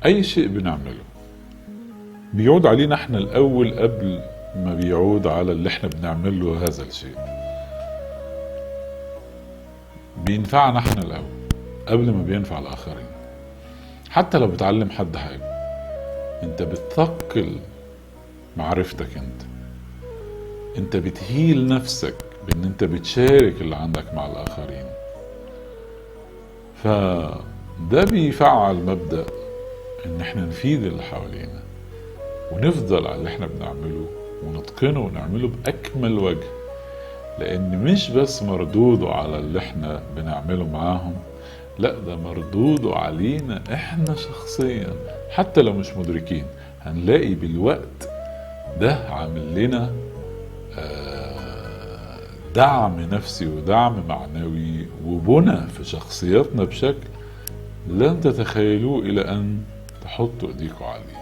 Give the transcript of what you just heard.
أي شيء بنعمله بيعود علينا احنا الأول قبل ما بيعود على اللي احنا بنعمله. هذا الشيء بينفعنا احنا الأول قبل ما بينفع الآخرين. حتى لو بتعلم حد حاجة، انت بتثقل معرفتك، انت بتهيل نفسك بان انت بتشارك اللي عندك مع الآخرين. فده بيفعل مبدأ ان احنا نفيد اللي حوالينا ونفضل على اللي احنا بنعمله ونتقنه ونعمله بأكمل وجه، لان مش بس مردوده على اللي احنا بنعمله معاهم، لا ده مردوده علينا احنا شخصيا. حتى لو مش مدركين هنلاقي بالوقت ده عامل لنا دعم نفسي ودعم معنوي وبنى في شخصياتنا بشكل لن تتخيلوه إلى أن تحطوا إيديكوا عليه.